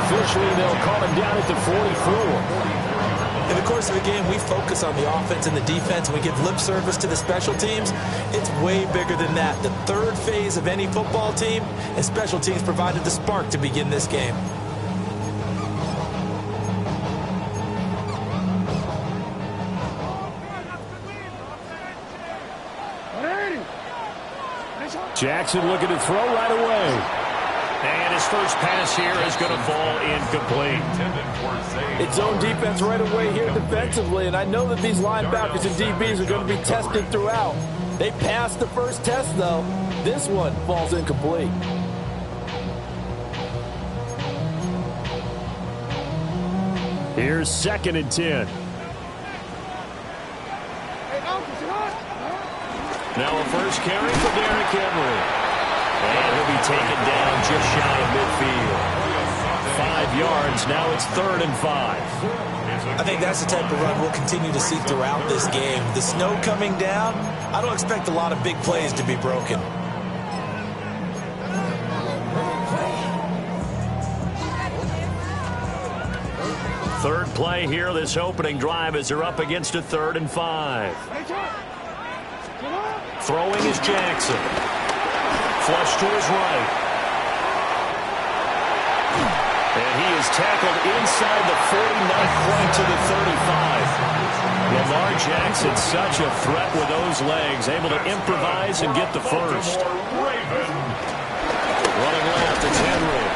officially, they'll call him down at the 44. In the course of the game, we focus on the offense and the defense, and we give lip service to the special teams. It's way bigger than that. The third phase of any football team, and special teams provided the spark to begin this game. Jackson looking to throw right away. And his first pass here is going to fall incomplete. It's zone defense right away here defensively, and I know that these linebackers and DBs are going to be tested throughout. They passed the first test, though. This one falls incomplete. Here's 2nd and 10. Now a first carry for Derrick Henry. And he'll be taken down just shy of midfield. 5 yards. Now it's 3rd and 5. I think that's the type of run we'll continue to see throughout this game. The snow coming down, I don't expect a lot of big plays to be broken. Third play here, this opening drive, as they're up against a 3rd and 5. Throwing is Jackson. Flush to his right. And he is tackled inside the 49 point to the 35. Lamar Jackson, such a threat with those legs, able to improvise and get the first. Running left, it's Henry.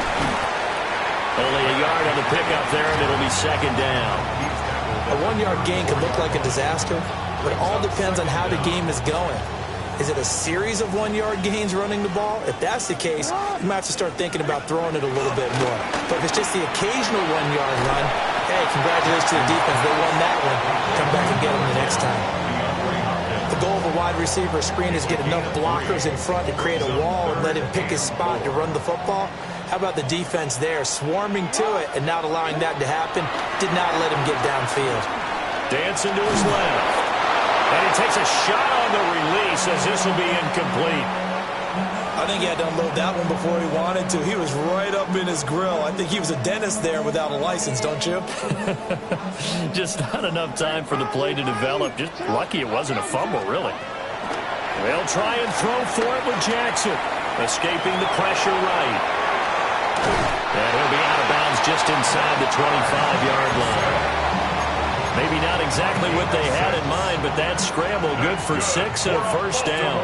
Only a yard on the pickup there, and it'll be 2nd down. A 1-yard gain can look like a disaster, but it all depends on how the game is going. Is it a series of 1-yard gains running the ball? If that's the case, you might have to start thinking about throwing it a little bit more. But if it's just the occasional 1-yard run, hey, congratulations to the defense. They won that one. Come back and get them the next time. The goal of a wide receiver screen is get enough blockers in front to create a wall and let him pick his spot to run the football. How about the defense there, swarming to it and not allowing that to happen? Did not let him get downfield. Dancing to his left. And he takes a shot on the release as this will be incomplete. I think he had to unload that one before he wanted to. He was right up in his grill. I think he was a dentist there without a license, don't you? Just not enough time for the play to develop. Just lucky it wasn't a fumble, really. They'll try and throw for it with Jackson. Escaping the pressure right. And he'll be out of bounds just inside the 25-yard line. Maybe not exactly what they had in mind, but that scramble good for 6 and a first down.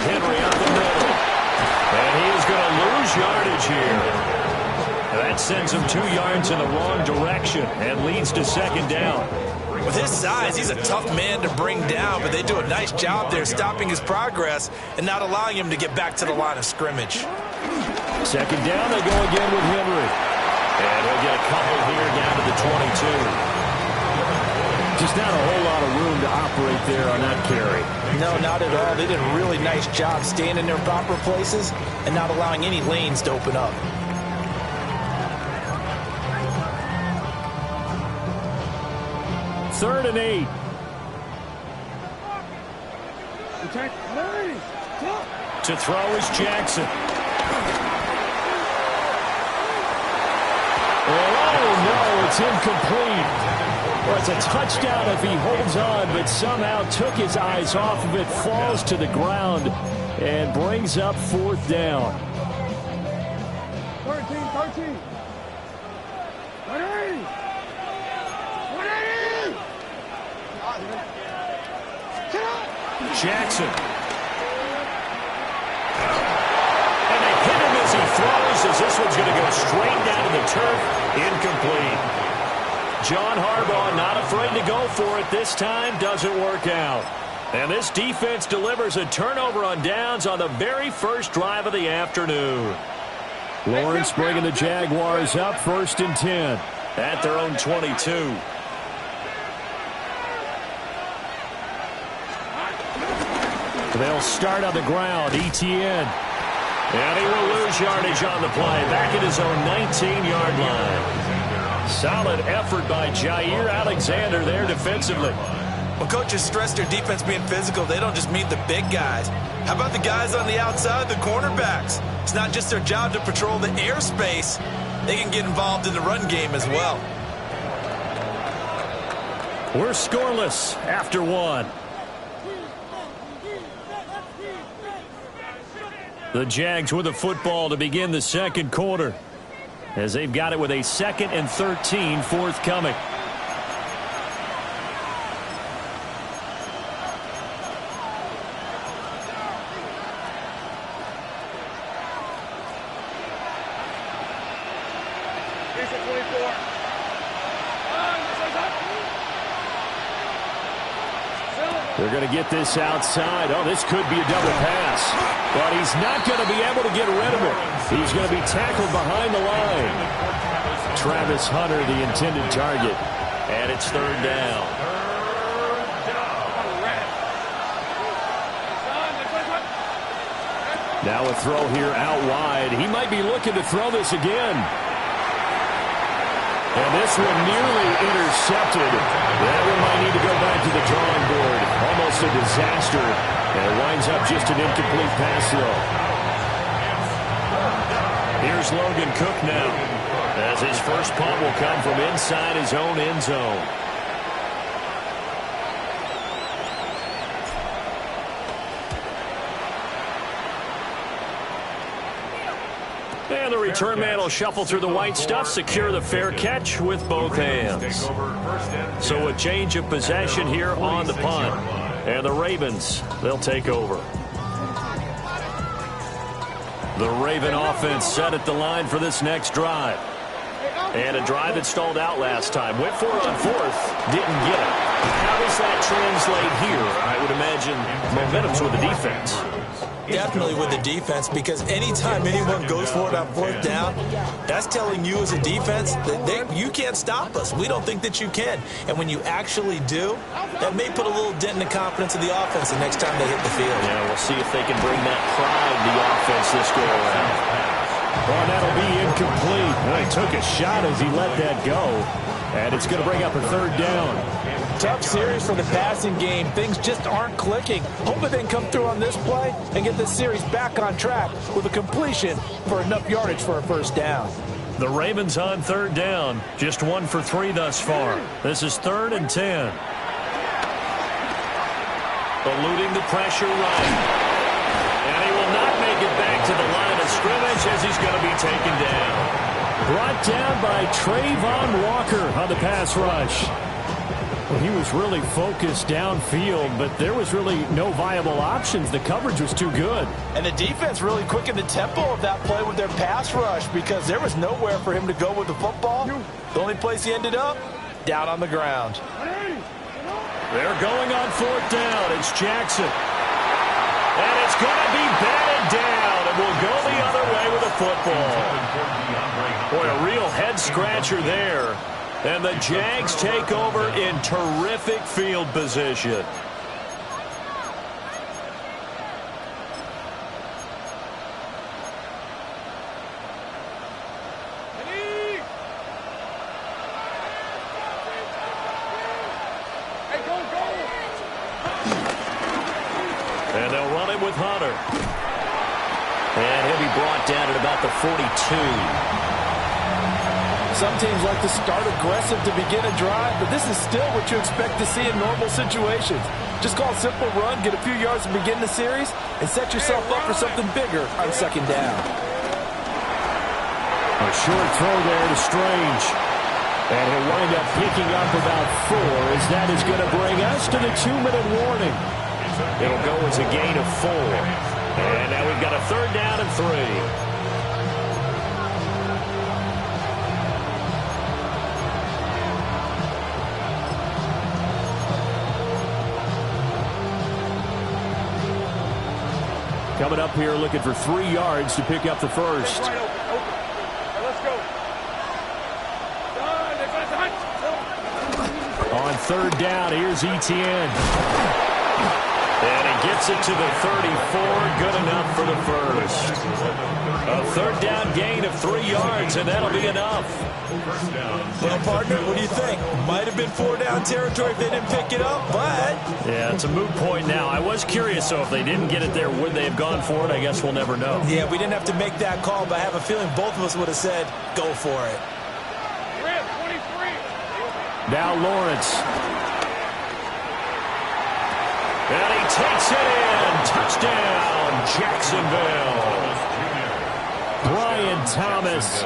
Henry up the middle. And he is going to lose yardage here. That sends him 2 yards in the wrong direction and leads to 2nd down. With his size, he's a tough man to bring down, but they do a nice job there stopping his progress and not allowing him to get back to the line of scrimmage. 2nd down, they go again with Henry. And he'll get a couple here down to the 22. Just not a whole lot of room to operate there on that carry. No, not at all. They did a really nice job staying in their proper places and not allowing any lanes to open up. Third and 8. To throw is Jackson. Oh, no, it's incomplete. Well, it's a touchdown if he holds on, but somehow took his eyes off of it, falls to the ground, and brings up 4th down. 13. Jackson. And they hit him as he throws, as this one's going to go straight down to the turf. Incomplete. John Harbaugh not afraid to go for it this time. Doesn't work out. And this defense delivers a turnover on downs on the very first drive of the afternoon. Lawrence bringing the Jaguars up 1st and 10. At their own 22. They'll start on the ground. Etienne. And he will lose yardage on the play. Back at his own 19-yard line. Solid effort by Jair Alexander there defensively. When coaches stress their defense being physical, they don't just mean the big guys. How about the guys on the outside, the cornerbacks? It's not just their job to patrol the airspace. They can get involved in the run game as well. We're scoreless after one. The Jags with the football to begin the second quarter, as they've got it with a 2nd and 13 forthcoming. They're going to get this outside. Oh, this could be a double pass. But he's not going to be able to get rid of it. He's going to be tackled behind the line. Travis Hunter, the intended target. And it's 3rd down. Now a throw here out wide. He might be looking to throw this again. And this one nearly intercepted. That one might need to go back to the drawing board. Almost a disaster. And it winds up just an incomplete pass throw. Here's Logan Cook now, as his first punt will come from inside his own end zone. And the return man will shuffle through the white stuff, secure the fair catch with both hands. So a change of possession here on the punt. And the Ravens, they'll take over. The Raven offense set at the line for this next drive. And a drive that stalled out last time. Went for it on 4th, didn't get it. How does that translate here? I would imagine momentum's with the defense. Definitely with the defense, because anytime anyone goes for it on 4th down, that's telling you as a defense that you can't stop us. We don't think that you can. And when you actually do, that may put a little dent in the confidence of the offense the next time they hit the field. Yeah, we'll see if they can bring that pride to the offense this go around. Oh, that'll be incomplete. Well, he took a shot as he let that go. And it's going to bring up a 3rd down. Tough series for the passing game. Things just aren't clicking. Hoping they can come through on this play and get this series back on track with a completion for enough yardage for a 1st down. The Ravens on 3rd down. Just 1 for 3 thus far. This is 3rd and 10. Eluding the pressure right. And he will not make it back to the line of scrimmage as he's going to be taken down. Brought down by Trayvon Walker on the pass rush. Well, he was really focused downfield, but there was really no viable options. The coverage was too good. And the defense really quickened the tempo of that play with their pass rush, because there was nowhere for him to go with the football. The only place he ended up, down on the ground. They're going on 4th down. It's Jackson. And it's going to be batted down, and will go the other way with the football. Boy, a real head-scratcher there. And the Jags take over in terrific field position. And they'll run it with Hunter. And he'll be brought down at about the 42. Some teams like to start aggressive to begin a drive, but this is still what you expect to see in normal situations. Just call a simple run, get a few yards to begin the series, and set yourself up for something bigger on 2nd down. A short throw there to Strange. And he'll wind up picking up about 4, as that is going to bring us to the 2-minute warning. It'll go as a gain of 4. And now we've got a 3rd down and 3. Coming up here looking for 3 yards to pick up the first. Let's go. On 3rd down, here's Etienne. And he gets it to the 34. Good enough for the first. A Third down gain of 3 yards, and that'll be enough. Well, partner, what do you think? Might have been 4-down territory if they didn't pick it up, but... Yeah, it's a moot point now. I was curious, so if they didn't get it there, would they have gone for it? I guess we'll never know. Yeah, we didn't have to make that call, but I have a feeling both of us would have said, go for it. Now Lawrence. And he takes it in. Touchdown, Jacksonville. Brian Thomas,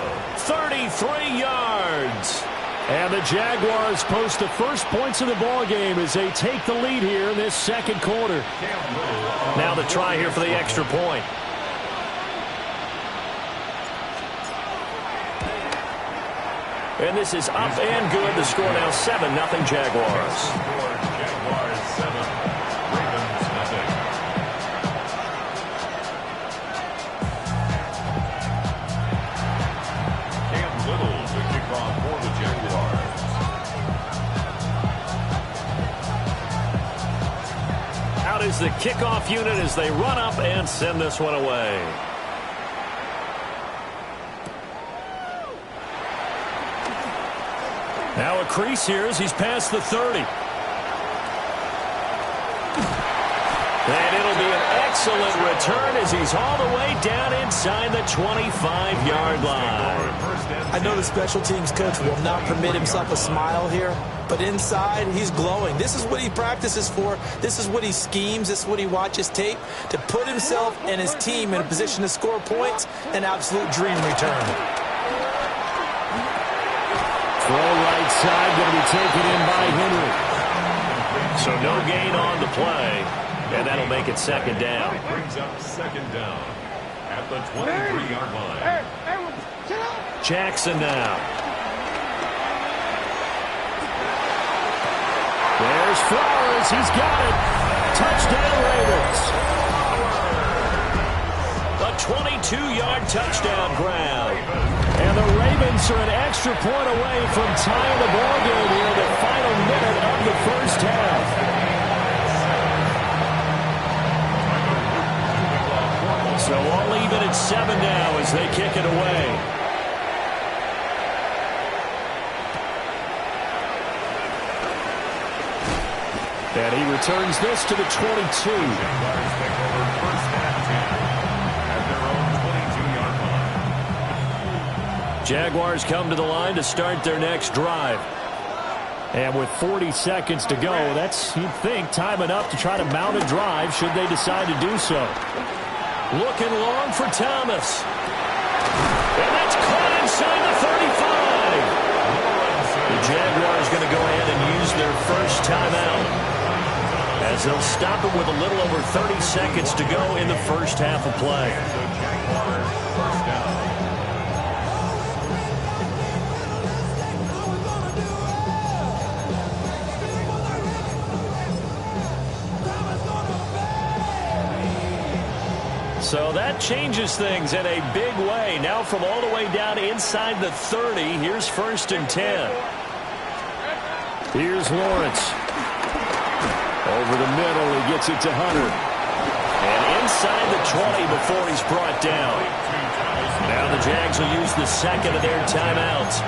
33 yards. And the Jaguars post the first points of the ball game as they take the lead here in this second quarter. Now the try here for the extra point. And this is up and good. The score now 7-0 Jaguars. Out is the kickoff unit as they run up and send this one away. Now a crease here as he's past the 30. And it'll be an excellent return as he's all the way down inside the 25-yard line. I know the special teams coach will not permit himself a smile here, but inside, he's glowing. This is what he practices for. This is what he schemes. This is what he watches tape to put himself and his team in a position to score points. An absolute dream return. Throw right side, going to be taken in by Henry. So no gain on the play, and that'll make it second down. Brings up second down at the 23-yard line. Jackson now. There's Flowers. He's got it. Touchdown, Ravens. A 22-yard touchdown grab. And the Ravens are an extra point away from tying the ball game here in the final minute of the first half. So all even at 7 now as they kick it away. And he returns this to the 22. Jaguars come to the line to start their next drive. And with 40 seconds to go, that's, you'd think, time enough to try to mount a drive should they decide to do so. Looking long for Thomas. And that's caught inside the 35. The Jaguars going to go ahead and use their first timeout, as they'll stop it with a little over 30 seconds to go in the first half of play. So that changes things in a big way. Now from all the way down inside the 30, here's 1st and 10. Here's Lawrence. Over the middle, he gets it to Hunter. And inside the 20 before he's brought down. Now the Jags will use the second of their timeouts,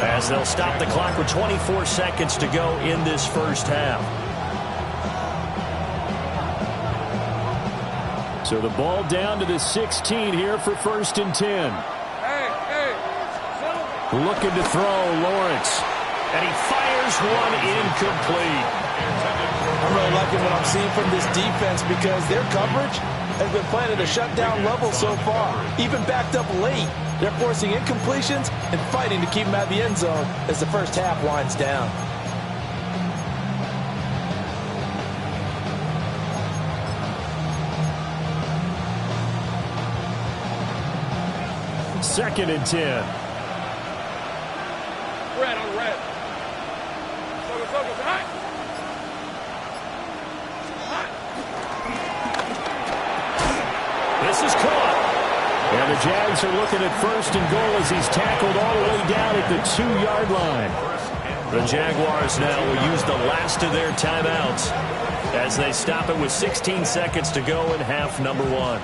as they'll stop the clock with 24 seconds to go in this first half. So the ball down to the 16 here for 1st and 10. Looking to throw, Lawrence. And he fires one incomplete. I'm really liking what I'm seeing from this defense because their coverage has been playing at a shutdown level so far. Even backed up late, they're forcing incompletions and fighting to keep them out of the end zone as the first half winds down. Second and 10. Red on red. Focus, hot. This is caught. And the Jags are looking at 1st and goal as he's tackled all the way down at the 2-yard line. The Jaguars now will use the last of their timeouts as they stop it with 16 seconds to go in half number 1.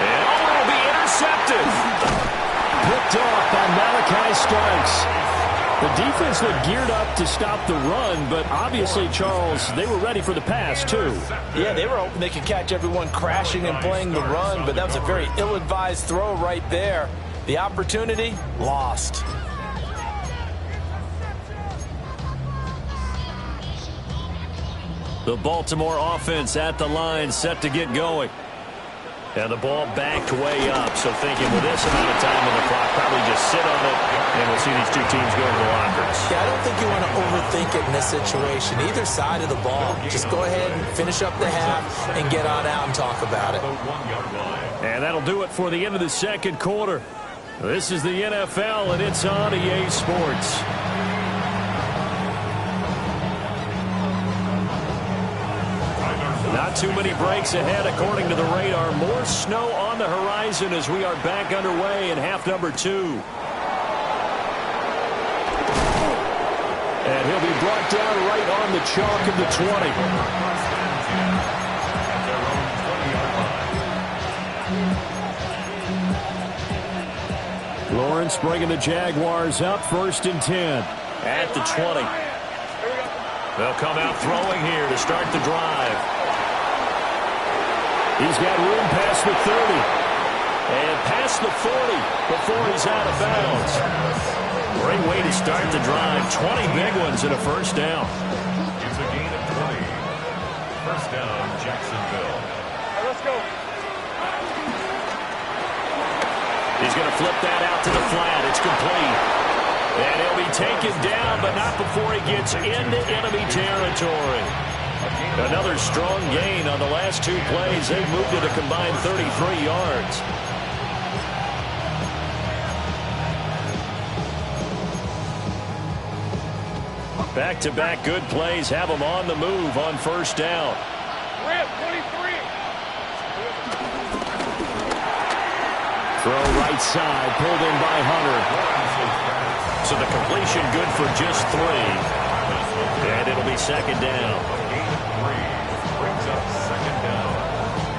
And it'll be intercepted. Picked off by Malachi Starks. The defense looked geared up to stop the run, but obviously, Charles, they were ready for the pass, too. Yeah, they were hoping they could catch everyone crashing and playing the run, but that was a very ill-advised throw right there. The opportunity, lost. The Baltimore offense at the line, set to get going. And the ball backed way up, so thinking with this amount of time on the clock, probably just sit on it, and we'll see these two teams go to the lockers. Yeah, I don't think you want to overthink it in this situation. Either side of the ball, just go ahead and finish up the half and get on out and talk about it. And that'll do it for the end of the second quarter. This is the NFL, and it's on EA Sports. Not too many breaks ahead, according to the radar. More snow on the horizon as we are back underway in half number 2. And he'll be brought down right on the chalk of the 20. Lawrence bringing the Jaguars up, 1st and 10. At the 20. They'll come out throwing here to start the drive. He's got room past the 30. And past the 40 before he's out of bounds. Great way to start the drive. 20 big ones and a first down. It's a gain of 20. First down, Jacksonville. Let's go. He's going to flip that out to the flat. It's complete. And he'll be taken down, but not before he gets into enemy territory. Another strong gain on the last 2 plays. They've moved it a combined 33 yards. Back-to-back good plays have them on the move on first down. Rip, 23. Throw right side, pulled in by Hunter. So the completion good for just 3. And it'll be second down. Gain of 3 brings up second down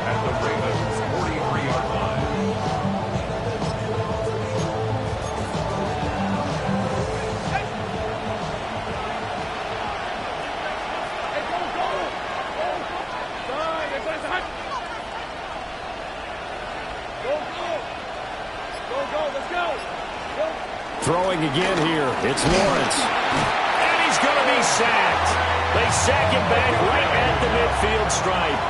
at the Ravens' 43-yard line. Hey, go, go. Go. Done. It's hot. Go, go. Go, go. Let's go. Go. Throwing again here. It's Lawrence. And he's going to be sacked. They sack him back right at the midfield stripe.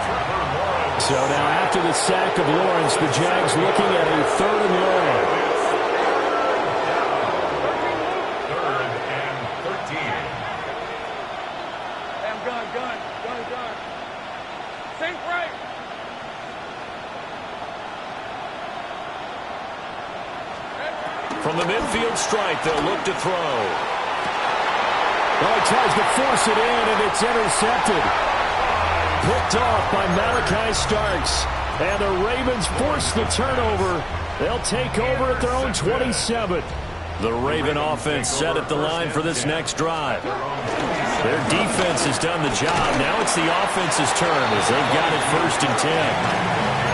So now after the sack of Lawrence, the Jags looking at a 3rd and long. 3rd and 13. Hey, I'm gun. Sink right. From the midfield stripe, they'll look to throw. Well, he tries to force it in, and it's intercepted. Picked off by Malachi Starks. And the Ravens force the turnover. They'll take over at their own 27. The Raven offense set at the line for this next drive. Their defense has done the job. Now it's the offense's turn as they've got it 1st and 10.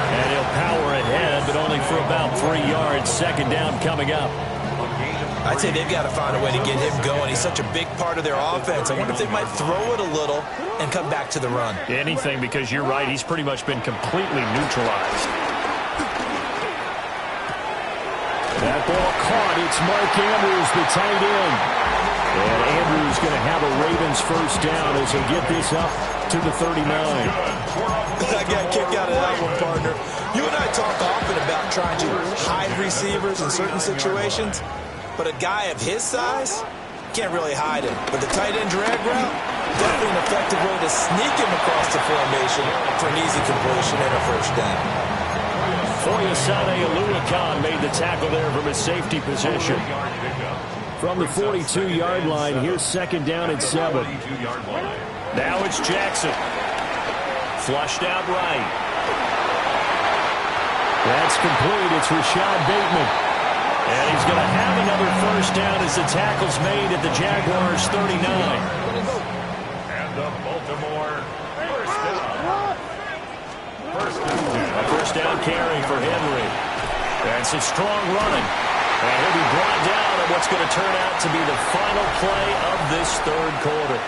And he'll power ahead, but only for about 3 yards. Second down coming up. I'd say they've got to find a way to get him going. He's such a big part of their offense. I wonder if they might throw it a little and come back to the run. Anything, because you're right. He's pretty much been completely neutralized. That ball caught. It's Mark Andrews, the tight end. And Andrews going to have a Ravens first down as they get this up to the 39. I got a kick out of that one, partner. You and I talk often about trying to hide receivers in certain situations, but a guy of his size can't really hide him. But the tight end drag route, definitely an effective way to sneak him across the formation for an easy completion and a first down. Foyesade Oluwakan made the tackle there from his safety position. From the 42-yard line, here's second down and 7. Now it's Jackson. Flushed out right. That's complete. It's Rashad Bateman. And he's going to have another first down as the tackle's made at the Jaguars' 39. And the Baltimore first down. First and 10. A first down carry for Henry. And some strong running. And he'll be brought down on what's going to turn out to be the final play of this third quarter.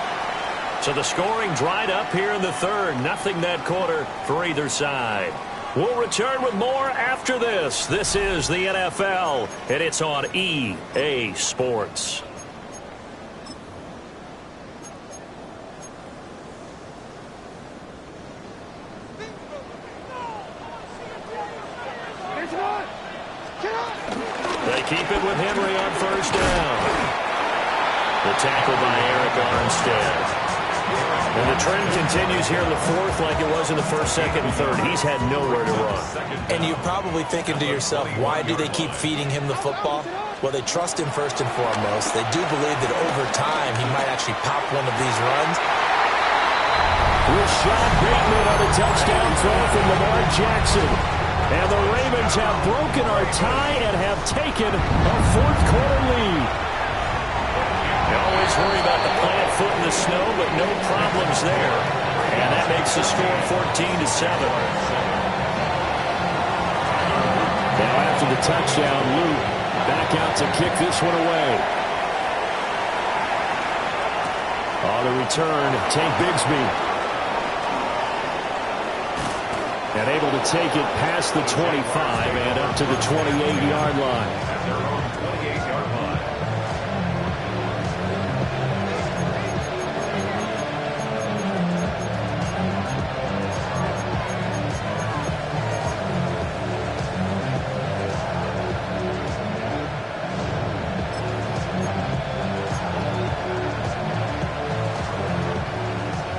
So the scoring dried up here in the third. Nothing that quarter for either side. We'll return with more after this. This is the NFL, and it's on EA Sports. They keep it with Henry on first down. The tackle by Eric Armstead. And the trend continues here in the fourth like it was in the first, second, and third. He's had nowhere to run. And you're probably thinking to yourself, why do they keep feeding him the football? Well, they trust him first and foremost. They do believe that over time he might actually pop one of these runs. Rashad Bateman on a touchdown throw from Lamar Jackson. And the Ravens have broken our tie and have taken a fourth quarter lead. You always worry about the plant foot in the snow, but no problems there. And that makes the score 14-7. Now after the touchdown, Luke back out to kick this one away. On the return, Tank Bigsby. And able to take it past the 25 and up to the 28-yard line. At their own 28-yard line.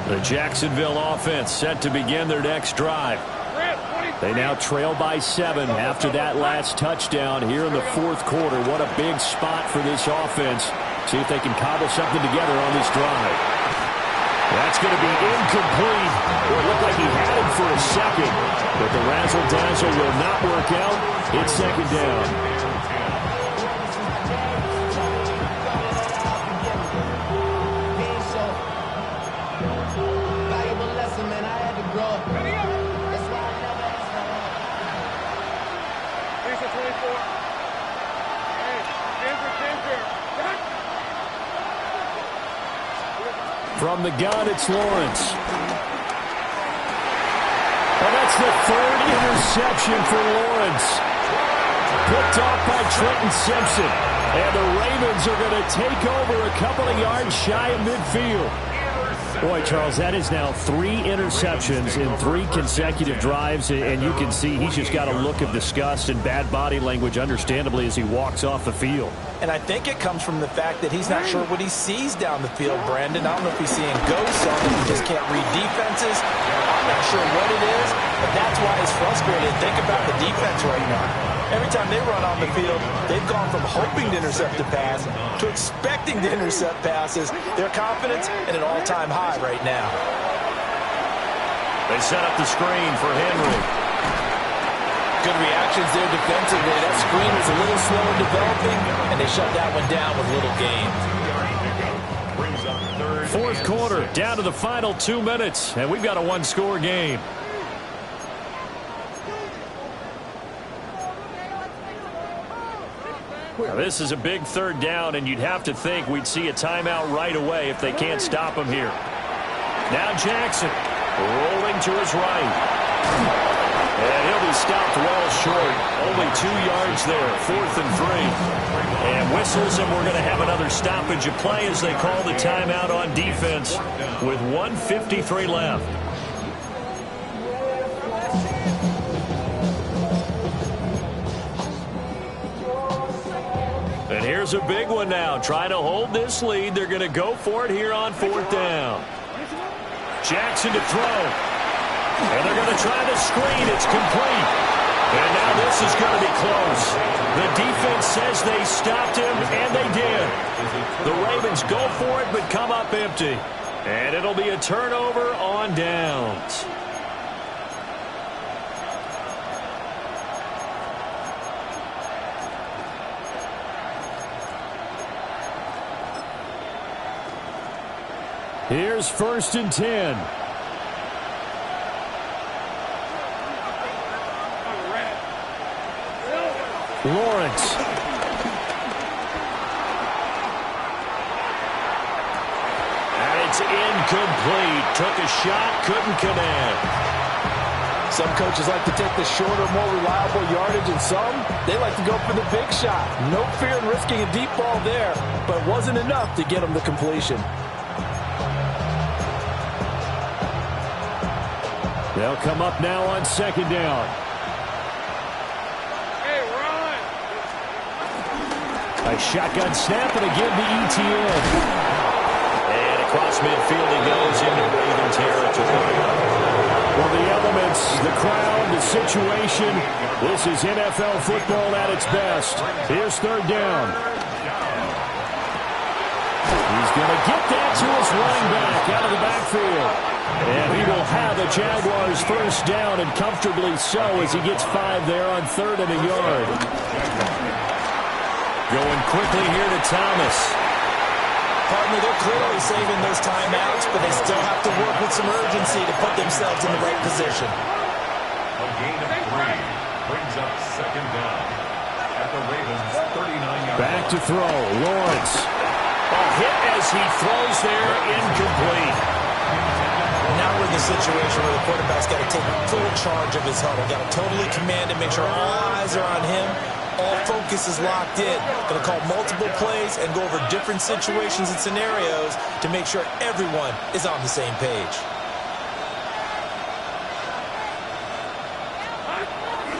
The Jacksonville offense set to begin their next drive. They now trail by 7 after that last touchdown here in the fourth quarter. What a big spot for this offense. See if they can cobble something together on this drive. That's going to be incomplete. Well, it looked like he had it for a second, but the razzle-dazzle will not work out. It's second down. From the gun, it's Lawrence. And that's the third interception for Lawrence. Picked off by Trenton Simpson. And the Ravens are going to take over a couple of yards shy of midfield. Boy, Charles, that is now 3 interceptions in 3 consecutive drives, and you can see he's just got a look of disgust and bad body language, understandably, as he walks off the field. And I think it comes from the fact that he's not sure what he sees down the field, Brandon. I don't know if he's seeing ghosts, or if he just can't read defenses. I'm not sure what it is, but that's why he's frustrated. Think about the defense right now. Every time they run on the field, they've gone from hoping to intercept a pass to expecting to intercept passes. Their confidence at an all-time high right now. They set up the screen for Henry. Good reactions there defensively. That screen was a little slow in developing, and they shut that one down with little gain. Fourth quarter, down to the final 2 minutes, and we've got a one-score game. Now, this is a big third down, and you'd have to think we'd see a timeout right away if they can't stop him here. Now Jackson rolling to his right. And he'll be stopped well short. Only 2 yards there, 4th and 3. And whistles, and we're going to have another stoppage of play as they call the timeout on defense with 1:53 left. And here's a big one now. Trying to hold this lead. They're going to go for it here on 4th down. Jackson to throw. And they're going to try the screen. It's complete. And now this is going to be close. The defense says they stopped him, and they did. The Ravens go for it, but come up empty. And it'll be a turnover on downs. Here's 1st and 10. Lawrence. And it's incomplete. Took a shot, couldn't connect. Some coaches like to take the shorter, more reliable yardage, and some, they like to go for the big shot. No fear in risking a deep ball there, but it wasn't enough to get them the completion. They'll come up now on second down. Hey, run! A shotgun snap, and again to ETN. And across midfield he goes into Raven territory. Well, the elements, the crowd, the situation, this is NFL football at its best. Here's third down. He's going to get that to his running back out of the backfield. And he will have the Jaguars first down, and comfortably so, as he gets 5 there on 3rd and a yard. Going quickly here to Thomas. Partner, they're clearly saving those timeouts, but they still have to work with some urgency to put themselves in the right position. A gain of 3 brings up second down at the Ravens' 39-yard line. Back to throw, Lawrence. A hit as he throws there, incomplete. Now we're in the situation where the quarterback's got to take full charge of his huddle. Got to totally command and make sure all eyes are on him. All focus is locked in. Going to call multiple plays and go over different situations and scenarios to make sure everyone is on the same page.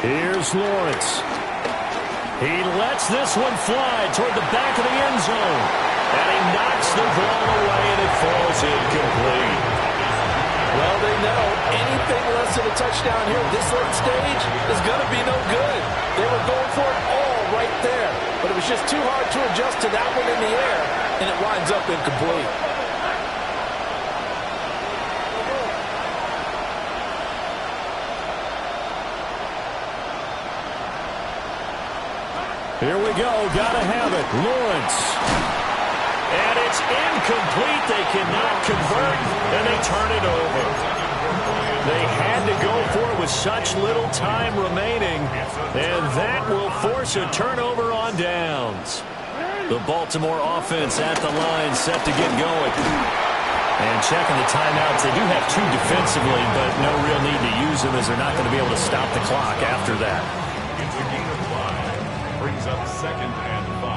Here's Lawrence. He lets this one fly toward the back of the end zone. And he knocks the ball away, and it falls incomplete. Well, they know anything less than a touchdown here at this late stage is going to be no good. They were going for it all right there, but it was just too hard to adjust to that one in the air, and it winds up incomplete. Here we go. Got to have it. Lawrence. And it's incomplete. They cannot convert, and they turn it over. They had to go for it with such little time remaining, and that will force a turnover on downs. The Baltimore offense at the line set to get going. And checking the timeouts, they do have 2 defensively, but no real need to use them as they're not going to be able to stop the clock after that. It's a gain of 5. Brings up second and 5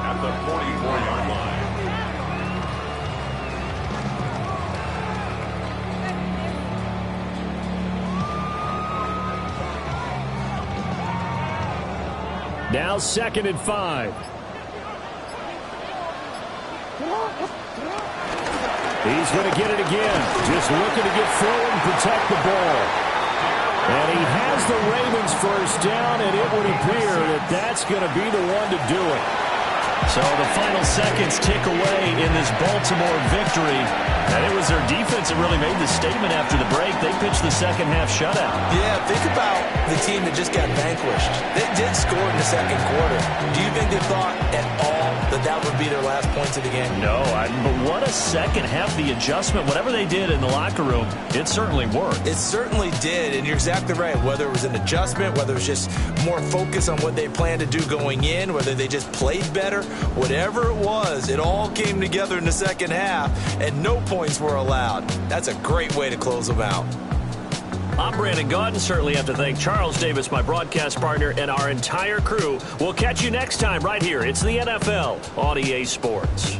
at the 44-yard line. Now 2nd and 5. He's going to get it again. Just looking to get forward and protect the ball. And he has the Ravens first down, and it would appear that that's going to be the one to do it. So the final seconds tick away in this Baltimore victory. And it was their defense that really made the statement after the break. They pitched the second half shutout. Yeah, think about the team that just got vanquished. They did score in the second quarter. Do you think they thought at all that that would be their last points of the game? No, but what a second half. The adjustment, whatever they did in the locker room, it certainly worked. It certainly did, and you're exactly right. Whether it was an adjustment, whether it was just more focus on what they planned to do going in, whether they just played better, whatever it was, it all came together in the second half, and no points were allowed. That's a great way to close them out. I'm Brandon Gaudin. Certainly have to thank Charles Davis, my broadcast partner, and our entire crew. We'll catch you next time right here. It's the NFL on EA Sports.